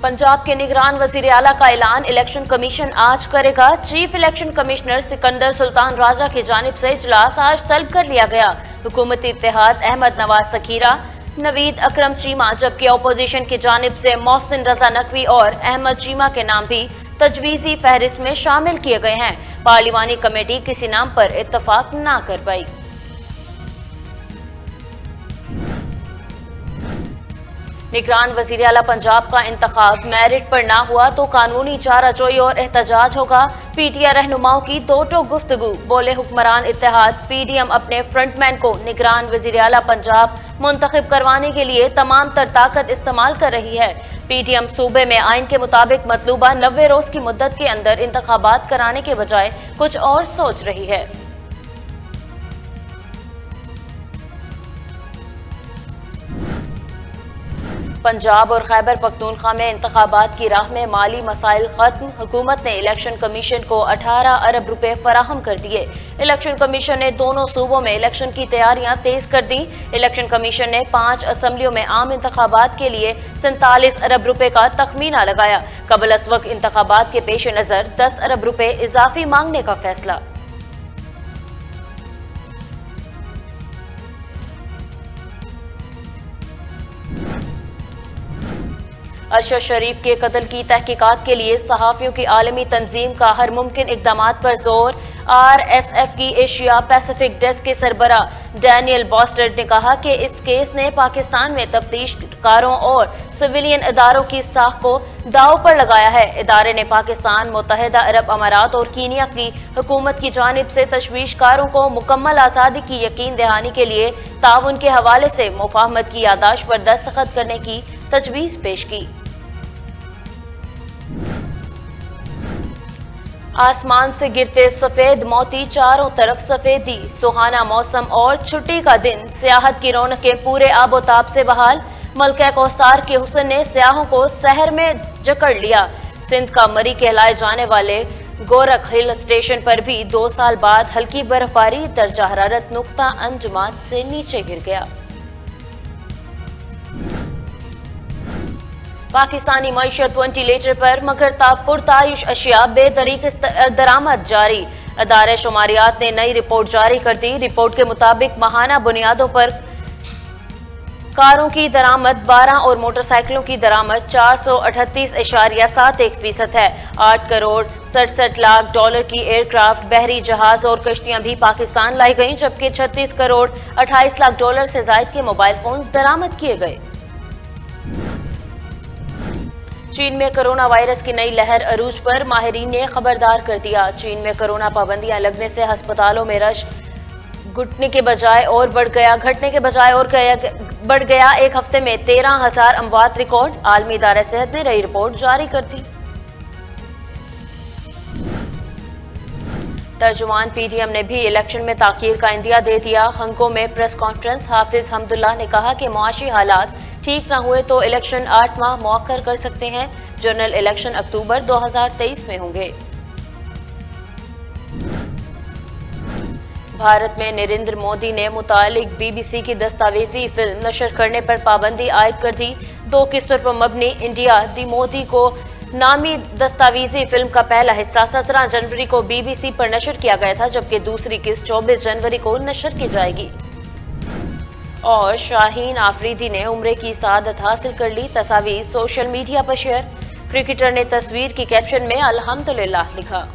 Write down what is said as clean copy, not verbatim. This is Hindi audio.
पंजाब के निगरान वजीर आला का ऐलान, इलेक्शन कमीशन आज करेगा। Chief election commissioner Sikandar Sultan Raja की जानिब से इजलास आज तलब कर लिया गया। हुकूमती इत्तेहाद अहमद नवाज सखीरा, नवीद अकरम चीमा, जबकि अपोजिशन की जानिब से मोहसिन रजा नकवी और अहमद चीमा के नाम भी तजवीज़ी फहरिस्त में शामिल किए गए हैं। पार्लिमानी कमेटी किसी नाम पर इत्तफाक ना कर पाई। निगरान वजीर आला पंजाब का इंतखाब मेरिट पर ना हुआ तो कानूनी चाराजोई और एहतजाज होगा। पीटीआई रहनुमाओं की दो टोक गुफ्तगू, बोले हुक्मरान इत्तेहाद। पीडीएम अपने फ्रंटमैन को निगरान वजीर आला पंजाब मुंतखब करवाने के लिए तमाम तर ताकत इस्तेमाल कर रही है। पीडीएम सूबे में आइन के मुताबिक मतलूबा 90 रोज की मुद्दत के अंदर इंतखाबात कराने के बजाय कुछ और सोच रही है। पंजाब और खैबर पख्तूनख्वा में इंतखाबात की राह में माली मसाइल खत्म। हुकूमत ने इलेक्शन कमीशन को 18 अरब रुपए फराहम कर दिए। इलेक्शन कमीशन ने दोनों सूबों में इलेक्शन की तैयारियां तेज कर दी। इलेक्शन कमीशन ने 5 असम्बलियों में आम इंतखाबात के लिए 47 अरब रुपए का तखमीना लगाया। कबल अस वक्त इंतखाबात के पेश नजर 10 अरब रुपए इजाफी मांगने का फैसला। अरशद शरीफ के कत्ल की तहकीकात के लिए सहाफ़ियों की आलमी तंजीम का हर मुमकिन इक़दामात पर जोर। RSF की एशिया पैसिफिक डेस्क के सरबरा डैनियल बॉस्टर्ड ने कहा कि इस केस ने पाकिस्तान में तफ्तीशकारों और सिविलियन इदारों की साख को दाव पर लगाया है। इदारे ने पाकिस्तान, मुत्तहिदा अरब अमारात और कीनिया की हुकूमत की जानिब से तशवीशकारों को मुकम्मल आज़ादी की यकीन दहानी के लिए ताउन के हवाले से मुफाहमत की यादाश्त पर दस्तखत करने की तजवीज़ पेश की। आसमान से गिरते सफेद मोती, चारों तरफ सफेदी। सुहाना मौसम और छुट्टी का दिन, सियाहत की रौनकें पूरे आबोताब से बहाल। मलका कौसार के हुस्न ने सियाहों को शहर में जकड़ लिया। सिंध का मरी कहलाए जाने वाले गोरख हिल स्टेशन पर भी 2 साल बाद हल्की बर्फबारी, दर्जा हरारत नुक्ता अंजुमात से नीचे गिर गया। पाकिस्तानी मईशत वेंटिलेटर पर मगर पुरतायुश अशिया बेतरीक दरामद जारी। अदारे शुमारियात ने नई रिपोर्ट जारी कर दी। रिपोर्ट के मुताबिक माहाना बुनियादों पर कारों की दरामद 12 और मोटरसाइकिलों की दरामद 438.71% है। 8 करोड़ 67 लाख डॉलर की एयरक्राफ्ट, बहरी जहाज और कश्तियां भी पाकिस्तान लाई गईं, जबकि 36 करोड़ 28 लाख डॉलर से जायद के मोबाइल फोन दरामद किए गए। चीन में कोरोना वायरस की नई लहर अरूज पर, माहिरीन ने खबरदार कर दिया। चीन में कोरोना पाबंदियां लगने से अस्पतालों में रश घटने के बजाय और बढ़ गया। एक हफ्ते में 13,000 अमवात रिकॉर्ड। आलमी इदारा सेहत ने नई रिपोर्ट जारी कर दी। तर्जुमान पीडीएम ने भी इलेक्शन में ताखीर का इंदिया दे दिया। हंको में प्रेस कॉन्फ्रेंस, हाफिज हमदुल्ला ने कहा कि मुआशी हालात ठीक ना हुए तो इलेक्शन 8 माह मुअक्खर कर सकते हैं। जनरल इलेक्शन अक्टूबर 2023 में होंगे। भारत में नरेंद्र मोदी ने मुतालिक BBC की दस्तावेजी फिल्म नशर करने पर पाबंदी आयद कर दी। 2 किस्तों पर मबनी इंडिया दी मोदी को नामी दस्तावेजी फिल्म का पहला हिस्सा 17 जनवरी को BBC पर नशर किया गया था, जबकि दूसरी किस्त 24 जनवरी को नशर की जाएगी। और शाहीन आफरीदी ने उम्रे की सआदत हासिल कर ली। तस्वीर सोशल मीडिया पर शेयर। क्रिकेटर ने तस्वीर की कैप्शन में अल्हम्दुलिल्लाह लिखा।